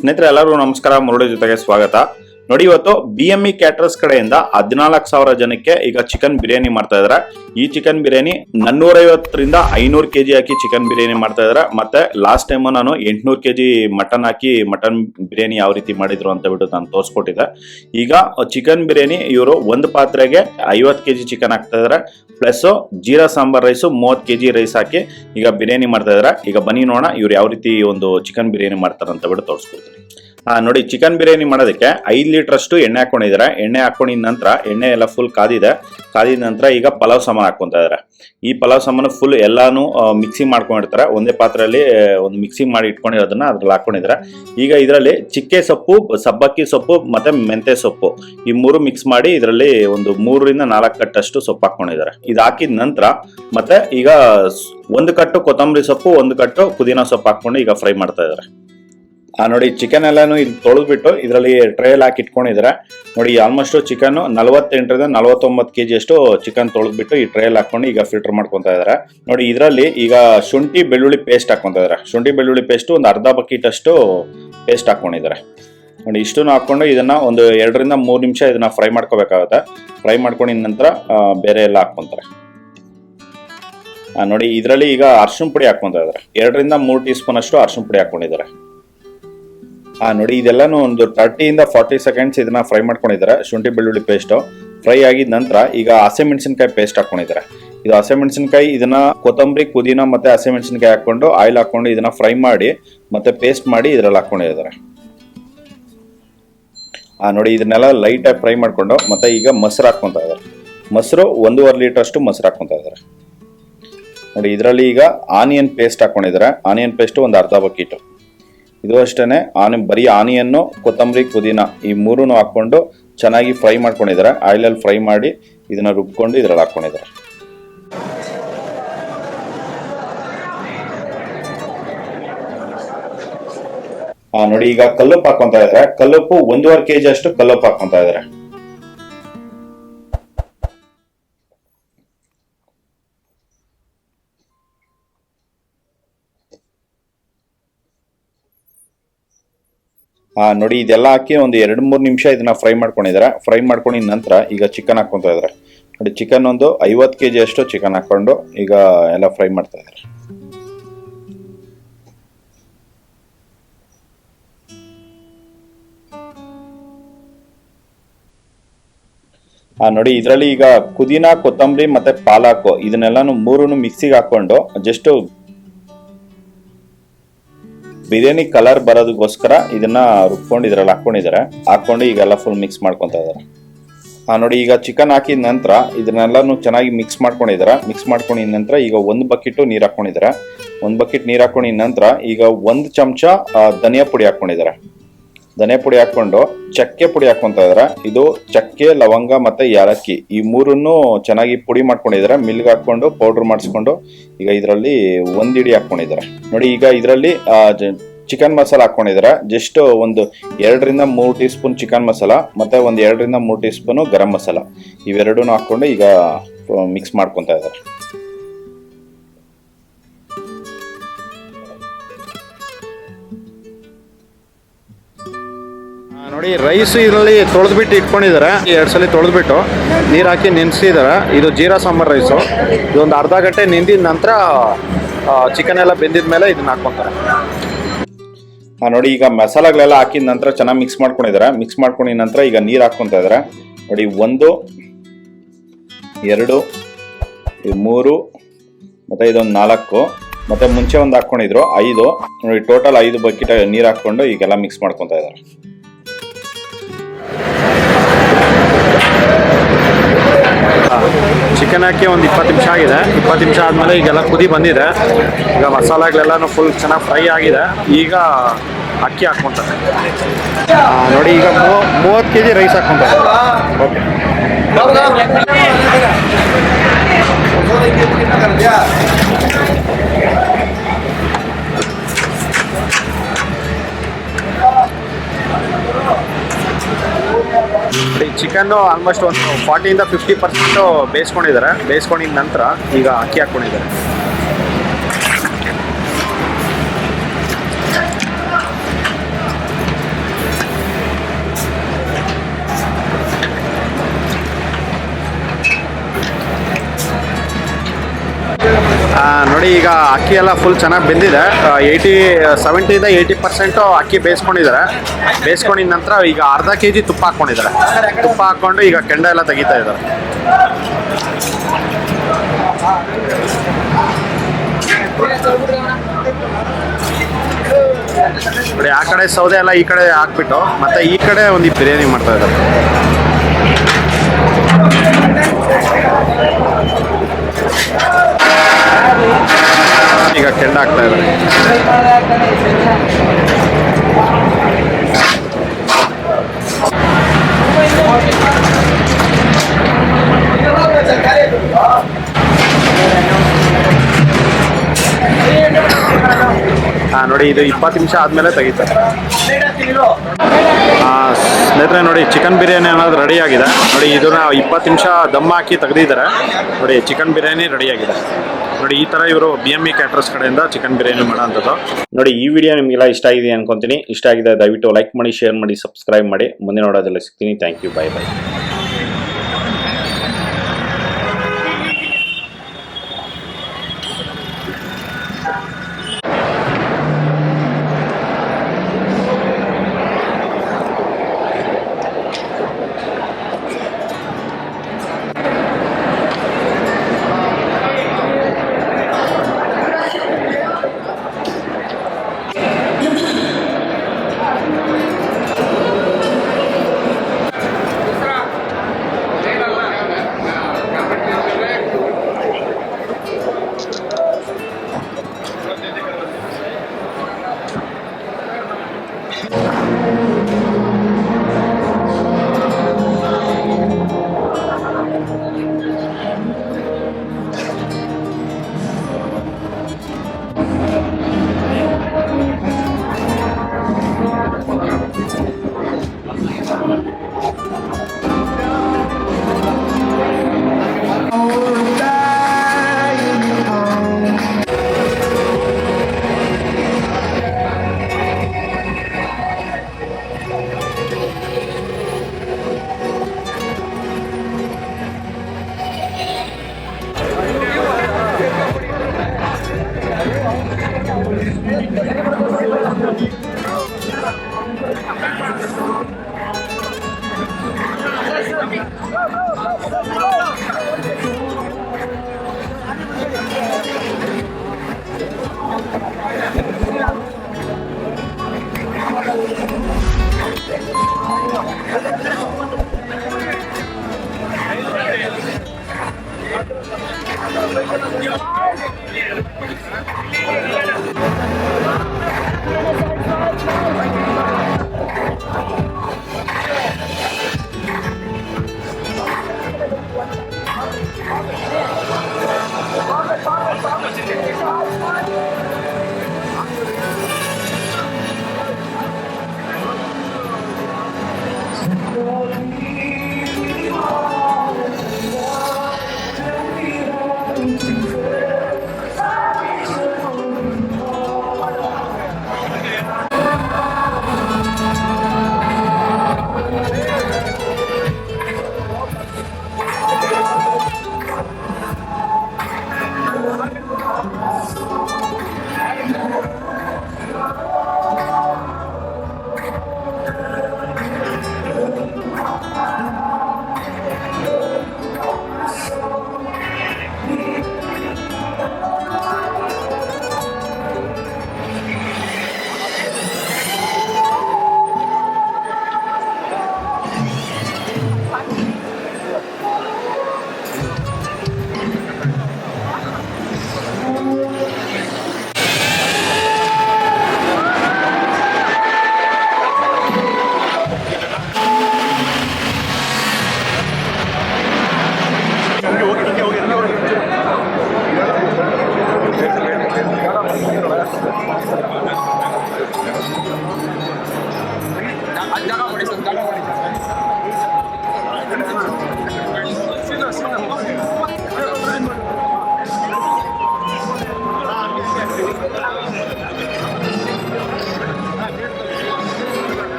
ಸ್ನೇಹಿತರೆ ಎಲ್ಲರಿಗೂ ನಮಸ್ಕಾರ. ಮುರುಳಿ ಜೊತೆಗೆ ಸ್ವಾಗತ. ನೋಡಿ, ಇವತ್ತು BME ಕ್ಯಾಟರರ್ಸ್ ಕಡೆಯಿಂದ 14,000 ಜನಕ್ಕೆ ಈಗ ಚಿಕನ್ ಬಿರಿಯಾನಿ ಮಾಡ್ತಾ ಇದಾರೆ. ಈ ಚಿಕನ್ ಬಿರಿಯಾನಿ 450 ರಿಂದ 500 kg ಹಾಕಿ ಚಿಕನ್ ಬಿರಿಯಾನಿ ಮಾಡ್ತಾ ಇದಾರೆ. ಮತ್ತೆ ಲಾಸ್ಟ್ ಟೈಮ್ ನಾನು 800 kg ಮಟನ್ ಹಾಕಿ ಮಟನ್ ಬಿರಿಯಾನಿ ಯಾವ ರೀತಿ ಮಾಡಿದ್ರು ಅಂತ ಬಿಟ್ಟು ನಾನು ತೋರಿಸ್ಕೊಟ್ಟಿದ್ದೆ. ಈಗ ಚಿಕನ್ ಬಿರಿಯಾನಿ ಇವರು ಒಂದು ಪಾತ್ರೆಗೆ 50 kg ಚಿಕನ್ ಹಾಕ್ತಾ ಇದಾರೆ, ಪ್ಲಸ್ ಜೀರಾ ಸಾಂಬಾರ್ ರೈಸು 30 kg ರೈಸ್ ಹಾಕಿ ಈಗ ಬಿರಿಯಾನಿ ಮಾಡ್ತಾ ಇದಾರೆ. ಈಗ ಬನ್ನಿ ನೋಡೋಣ ಇವ್ರು ಯಾವ ರೀತಿ ಒಂದು ಚಿಕನ್ ಬಿರಿಯಾನಿ ಮಾಡ್ತಾರೆ ಅಂತ ಬಿಟ್ಟು ತೋರಿಸ್ಕೊಡ್ತೀನಿ. ನೋಡಿ, ಚಿಕನ್ ಬಿರಿಯಾನಿ ಮಾಡೋದಕ್ಕೆ 5 ಲೀಟರ್ ಅಷ್ಟು ಎಣ್ಣೆ ಹಾಕೊಂಡಿದ್ದಾರೆ. ಎಣ್ಣೆ ಹಾಕೊಂಡಿದ ನಂತರ ಎಣ್ಣೆ ಎಲ್ಲ ಫುಲ್ ಕಾದಿದ ನಂತರ ಈಗ ಪಲಾವ್ ಸಾಮಾನು ಹಾಕೊಂತ ಇದಾರೆ. ಈ ಪಲಾವ್ ಸಾಮಾನು ಫುಲ್ ಎಲ್ಲಾನು ಮಿಕ್ಸಿಂಗ್ ಮಾಡ್ಕೊಂಡಿರ್ತಾರೆ. ಒಂದೇ ಪಾತ್ರೆಯಲ್ಲಿ ಒಂದು ಮಿಕ್ಸಿಂಗ್ ಮಾಡಿ ಇಟ್ಕೊಂಡಿರೋದನ್ನ ಅದ್ರಲ್ಲಿ ಹಾಕೊಂಡಿದ್ದಾರೆ. ಈಗ ಇದರಲ್ಲಿ ಚಿಕ್ಕೆ ಸೊಪ್ಪು, ಸಬ್ಬಕ್ಕಿ ಸೊಪ್ಪು ಮತ್ತೆ ಮೆಂತೆ ಸೊಪ್ಪು ಈ ಮೂರು ಮಿಕ್ಸ್ ಮಾಡಿ ಇದರಲ್ಲಿ ಒಂದು 3 ರಿಂದ 4 ಕಟ್ಟಷ್ಟು ಸೊಪ್ಪು ಹಾಕೊಂಡಿದ್ದಾರೆ. ಇದು ಹಾಕಿದ ನಂತರ ಮತ್ತೆ ಈಗ 1 ಕಟ್ಟು ಕೊತ್ತಂಬರಿ ಸೊಪ್ಪು, 1 ಕಟ್ಟು ಪುದೀನ ಸೊಪ್ಪು ಹಾಕೊಂಡು ಈಗ ಫ್ರೈ ಮಾಡ್ತಾ ಇದ್ದಾರೆ. ನೋಡಿ, ಚಿಕನ್ ಎಲ್ಲಾನು ಇಲ್ಲಿ ತೊಳೆದ್ಬಿಟ್ಟು ಇದರಲ್ಲಿ ಟ್ರೇಲ್ ಹಾಕಿ ಇಟ್ಕೊಂಡಿದ್ದಾರೆ. ನೋಡಿ, ಆಲ್ಮೋಸ್ಟ್ ಚಿಕನ್ 48 ರಿಂದ 49 kg ಅಷ್ಟು ಚಿಕನ್ ತೊಳೆದ್ಬಿಟ್ಟು ಈ ಟ್ರೇಲ್ ಹಾಕೊಂಡು ಈಗ ಫಿಲ್ಟರ್ ಮಾಡ್ಕೊಂತ ಇದಾರೆ. ನೋಡಿ, ಇದರಲ್ಲಿ ಈಗ ಶುಂಠಿ ಬೆಳ್ಳುಳ್ಳಿ ಪೇಸ್ಟ್ ಹಾಕೊಂತ ಇದಾರೆ. ಶುಂಠಿ ಬೆಳ್ಳುಳ್ಳಿ ಪೇಸ್ಟ್ ಒಂದು ಅರ್ಧ ಬಕೆಟ್ ಅಷ್ಟು ಪೇಸ್ಟ್ ಹಾಕೊಂಡಿದ್ದಾರೆ. ನೋಡಿ, ಇಷ್ಟನ್ನು ಹಾಕೊಂಡು ಇದನ್ನ ಒಂದು 2 ರಿಂದ 3 ನಿಮಿಷ ಇದನ್ನ ಫ್ರೈ ಮಾಡ್ಕೋಬೇಕಾಗುತ್ತೆ. ಫ್ರೈ ಮಾಡ್ಕೊಂಡಿದ ನಂತರ ಬೇರೆ ಎಲ್ಲ ಹಾಕೊಂತಾರೆ. ನೋಡಿ, ಇದರಲ್ಲಿ ಈಗ ಅರ್ಶಿನ ಪುಡಿ ಹಾಕೊಂತ ಇದಾರೆ. 2 ರಿಂದ 3 ಟೀ ಸ್ಪೂನ್ ಅಷ್ಟು ಅರ್ಶಿನ ಪುಡಿ ಹಾಕೊಂಡಿದ್ದಾರೆ. ನೋಡಿ, ಇದೆಲ್ಲಾನು ಒಂದು 30 ರಿಂದ 40 ಸೆಕೆಂಡ್ಸ್ ಇದನ್ನ ಫ್ರೈ ಮಾಡ್ಕೊಂಡಿದ್ದಾರೆ. ಶುಂಠಿ ಬೆಳ್ಳುಳ್ಳಿ ಪೇಸ್ಟ್ ಫ್ರೈ ಆಗಿದ ನಂತರ ಈಗ ಹಸಿಮೆಣಸಿನಕಾಯಿ ಪೇಸ್ಟ್ ಹಾಕೊಂಡಿದ್ದಾರೆ. ಇದು ಹಸಿಮೆಣಸಿನಕಾಯಿ, ಇದನ್ನ ಕೊತ್ತಂಬರಿ, ಪುದೀನ ಮತ್ತೆ ಹಸಿಮೆಣಸಿನಕಾಯಿ ಹಾಕೊಂಡು ಆಯಿಲ್ ಹಾಕೊಂಡು ಇದನ್ನ ಫ್ರೈ ಮಾಡಿ ಮತ್ತೆ ಪೇಸ್ಟ್ ಮಾಡಿ ಇದ್ರಲ್ಲಿ ಹಾಕೊಂಡಿದ್ದಾರೆ. ನೋಡಿ, ಇದನ್ನೆಲ್ಲ ಲೈಟ್ ಆಗಿ ಫ್ರೈ ಮಾಡ್ಕೊಂಡು ಮತ್ತೆ ಈಗ ಮೊಸರು ಹಾಕೊಂತ ಇದ್ದಾರೆ. ಮೊಸರು 1.5 ಲೀಟರ್ ಅಷ್ಟು ಮೊಸರು ಹಾಕೊಂತ ಇದ್ದಾರೆ. ನೋಡಿ, ಇದರಲ್ಲಿ ಈಗ ಆನಿಯನ್ ಪೇಸ್ಟ್ ಹಾಕೊಂಡಿದ್ದಾರೆ. ಆನಿಯನ್ ಪೇಸ್ಟ್ ಒಂದು ಅರ್ಧ ಬಕೆಟ್. ಇದು ಅಷ್ಟೇನೆ ಬರೀ ಆನಿಯನ್ನು, ಕೊತ್ತಂಬರಿ, ಪುದೀನ ಈ ಮೂರನ್ನು ಹಾಕೊಂಡು ಚೆನ್ನಾಗಿ ಫ್ರೈ ಮಾಡ್ಕೊಂಡಿದ್ದಾರೆ. ಆಯಿಲಲ್ಲಿ ಫ್ರೈ ಮಾಡಿ ಇದನ್ನ ರುಬ್ಕೊಂಡು ಇದ್ರಲ್ಲಿ ಹಾಕೊಂಡಿದ್ದಾರೆ. ನೋಡಿ, ಈಗ ಕಲ್ಲುಪ್ಪು ಹಾಕೊಂತ ಇದ್ದಾರೆ. ಕಲ್ಲುಪ್ಪು 1.5 kg ಅಷ್ಟು ಕಲ್ಲುಪ್ಪು ಹಾಕೊಂತ ಇದ್ದಾರೆ. ನೋಡಿ, ಇದೆಲ್ಲ ಹಾಕಿ ಒಂದು 2-3 ನಿಮಿಷ ಇದನ್ನ ಫ್ರೈ ಮಾಡ್ಕೊಂಡಿದ್ದಾರೆ. ಫ್ರೈ ಮಾಡ್ಕೊಂಡಿದ ನಂತರ ಈಗ ಚಿಕನ್ ಹಾಕೊಂತ ಇದ್ದಾರೆ. ನೋಡಿ, ಚಿಕನ್ ಒಂದು 50 kg ಅಷ್ಟು ಚಿಕನ್ ಹಾಕೊಂಡು ಈಗ ಎಲ್ಲ ಫ್ರೈ ಮಾಡ್ತಾ ಇದ್ದಾರೆ. ನೋಡಿ, ಇದರಲ್ಲಿ ಈಗ ಪುದೀನ, ಕೊತ್ತಂಬರಿ ಮತ್ತೆ ಪಾಲಾಕು ಇದನ್ನೆಲ್ಲಾನು ಮೂರನ್ನು ಮಿಕ್ಸಿಗೆ ಹಾಕೊಂಡು ಜಸ್ಟ್ ಬಿರಿಯಾನಿ ಕಲರ್ ಬರೋದಕ್ಕೋಸ್ಕರ ಇದನ್ನ ರುಬ್ಕೊಂಡು ಇದ್ರಲ್ಲಿ ಹಾಕೊಂಡು ಈಗೆಲ್ಲ ಫುಲ್ ಮಿಕ್ಸ್ ಮಾಡ್ಕೊಂತ ಇದಾರೆ. ನೋಡಿ, ಈಗ ಚಿಕನ್ ಹಾಕಿದ ನಂತರ ಇದನ್ನೆಲ್ಲಾನು ಚೆನ್ನಾಗಿ ಮಿಕ್ಸ್ ಮಾಡ್ಕೊಂಡಿದ್ದಾರೆ. ಮಿಕ್ಸ್ ಮಾಡ್ಕೊಂಡಿದ ನಂತರ ಈಗ 1 ಬಕೆಟ್ ನೀರು ಹಾಕೊಂಡಿದ್ದಾರೆ. 1 ಬಕೆಟ್ ನೀರು ಹಾಕೊಂಡಿದ ನಂತರ ಈಗ 1 ಚಮಚ ಧನಿಯಾ ಪುಡಿ ಹಾಕೊಂಡಿದ್ದಾರೆ. ಧನಿಯಾ ಪುಡಿ ಹಾಕೊಂಡು ಚಕ್ಕೆ ಪುಡಿ ಹಾಕೊಂತ ಇದಾರೆ. ಇದು ಚಕ್ಕೆ, ಲವಂಗ ಮತ್ತೆ ಯಾಲಕ್ಕಿ ಈ ಮೂರನ್ನು ಚೆನ್ನಾಗಿ ಪುಡಿ ಮಾಡ್ಕೊಂಡಿದ್ದಾರೆ. ಮಿಲ್ಗೆ ಹಾಕೊಂಡು ಪೌಡರ್ ಮಾಡಿಸ್ಕೊಂಡು ಈಗ ಇದರಲ್ಲಿ 1 ಇಡಿ ಹಾಕೊಂಡಿದ್ದಾರೆ. ನೋಡಿ, ಈಗ ಇದರಲ್ಲಿ ಚಿಕನ್ ಮಸಾಲ ಹಾಕೊಂಡಿದ್ದಾರೆ. ಜಸ್ಟ್ ಒಂದು 2 ರಿಂದ 3 ಟೀ ಸ್ಪೂನ್ ಚಿಕನ್ ಮಸಾಲ ಮತ್ತೆ ಒಂದು 2 ರಿಂದ 3 ಟೀ ಸ್ಪೂನ್ ಗರಂ ಮಸಾಲ ಇವೆರಡೂ ಹಾಕೊಂಡು ಈಗ ಮಿಕ್ಸ್ ಮಾಡ್ಕೊಂತ ಇದ್ದಾರೆ. ನೋಡಿ, ರೈಸ್ ಇದರಲ್ಲಿ ತೊಳೆದ್ಬಿಟ್ಟು ಇಟ್ಕೊಂಡಿದ್ದಾರೆ. 2 ಸಲ ತೊಳೆದ್ಬಿಟ್ಟು ನೀರು ಹಾಕಿ ನೆನೆಸಿದ್ದಾರೆ. ಇದು ಜೀರಾ ಸಾಂಬಾರ್ ರೈಸು. ಇದೊಂದು ಅರ್ಧ ಗಂಟೆ ನೆಂದಿದ ನಂತರ ಚಿಕನ್ ಎಲ್ಲ ಬೆಂದಿದ ಮೇಲೆ ಇದನ್ನ ಹಾಕ್ಕೊಂತಾರೆ. ನೋಡಿ, ಈಗ ಮಸಾಲೆಗಳೆಲ್ಲ ಹಾಕಿದ ನಂತರ ಚೆನ್ನಾಗಿ ಮಿಕ್ಸ್ ಮಾಡ್ಕೊಂಡಿದ್ದಾರೆ. ಮಿಕ್ಸ್ ಮಾಡ್ಕೊಂಡಿದ ನಂತರ ಈಗ ನೀರು ಹಾಕ್ಕೊಂತ ಇದ್ದಾರೆ. ನೋಡಿ, 1, 2, 3 ಮತ್ತೆ ಇದೊಂದು 4 ಮತ್ತೆ ಮುಂಚೆ ಒಂದು ಹಾಕೊಂಡಿದ್ರು 5. ನೋಡಿ, ಟೋಟಲ್ 5 ಬಕೆಟ್ ನೀರು ಹಾಕೊಂಡು ಈಗೆಲ್ಲ ಮಿಕ್ಸ್ ಮಾಡ್ಕೊಂತ ಇದ್ದಾರೆ. ಚಿಕನ್ ಹಾಕಿ ಒಂದು 20 ನಿಮಿಷ ಆಗಿದೆ. 20 ನಿಮಿಷ ಆದಮೇಲೆ ಈಗೆಲ್ಲ ಕುದಿ ಬಂದಿದೆ. ಈಗ ಮಸಾಲೆಗಳೆಲ್ಲನೂ ಫುಲ್ ಚೆನ್ನಾಗಿ ಫ್ರೈ ಆಗಿದೆ. ಈಗ ಅಕ್ಕಿ ಹಾಕ್ಕೊಂತಾರೆ. ನೋಡಿ, ಈಗ 30 kg ರೈಸ್ ಹಾಕ್ಕೊಂತಾರೆ. ಓಕೆ, ಚಿಕನ್ನು ಆಲ್ಮೋಸ್ಟ್ ಒಂದು 40 ರಿಂದ 50% ಬೇಯಿಸ್ಕೊಂಡಿದ್ದಾರೆ. ಬೇಯಿಸ್ಕೊಂಡಿದ ನಂತರ ಈಗ ಅಕ್ಕಿ ಹಾಕ್ಕೊಂಡಿದ್ದಾರೆ. ಈಗ ಅಕ್ಕಿ ಎಲ್ಲ ಫುಲ್ ಚೆನ್ನಾಗಿ ಬೆಂದಿದೆ. 70-80% ಅಕ್ಕಿ ಬೇಯಿಸ್ಕೊಂಡಿದ್ದಾರೆ. ಬೇಯಿಸ್ಕೊಂಡಿದ ನಂತರ ಈಗ ಅರ್ಧ kg ತುಪ್ಪ ಹಾಕ್ಕೊಂಡಿದ್ದಾರೆ. ತುಪ್ಪ ಹಾಕ್ಕೊಂಡು ಈಗ ಕೆಂಡ ಎಲ್ಲ ತೆಗಿತಾ ಇದ್ದಾರೆ. ನೋಡಿ ಆ ಕಡೆ ಸೌದೆ ಎಲ್ಲ ಈ ಕಡೆ ಹಾಕ್ಬಿಟ್ಟು ಮತ್ತೆ ಈ ಕಡೆ ಒಂದು ಬಿರಿಯಾನಿ ಮಾಡ್ತಾ ಇದ್ದಾರೆ. ಈಗ ಕೆಂಡ ಹಾಕ್ತಾ ಇದ್ದಾರೆ. ನೋಡಿ ಇದು 20 ನಿಮಿಷ ಆದಮೇಲೆ ತೆಗಿತಾರೆ. ಸ್ನೇಹಿತರೆ ನೋಡಿ ಚಿಕನ್ ಬಿರಿಯಾನಿ ಅನ್ನೋದು ರೆಡಿ ಆಗಿದೆ. ನೋಡಿ ಇದನ್ನ 20 ನಿಮಿಷ ದಮ್ ಹಾಕಿ ತೆಗೆದಿದ್ದಾರೆ. ನೋಡಿ ಚಿಕನ್ ಬಿರಿಯಾನಿ ರೆಡಿ ಆಗಿದೆ. ನೋಡಿ ಈ ತರ ಇವರು BME ಕ್ಯಾಟರರ್ಸ್ ಕಡೆಯಿಂದ ಚಿಕನ್ ಬಿರಿಯಾನಿ ಮಾಡೋಂಥದ್ದು. ನೋಡಿ ಈ ವಿಡಿಯೋ ನಿಮಗೆಲ್ಲ ಇಷ್ಟ ಆಗಿದೆ ಅನ್ಕೊಂತೀನಿ. ಇಷ್ಟ ಆಗಿದೆ ದಯವಿಟ್ಟು ಲೈಕ್ ಮಾಡಿ, ಶೇರ್ ಮಾಡಿ, ಸಬ್ಸ್ಕ್ರೈಬ್ ಮಾಡಿ. ಮುಂದೆ ನೋಡೋದೆಲ್ಲ ಸಿಗ್ತೀನಿ. Thank you. ಬೈ.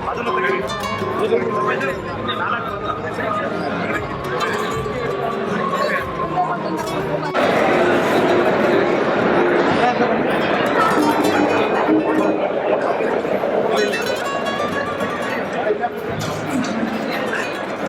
ಅದನ್ನು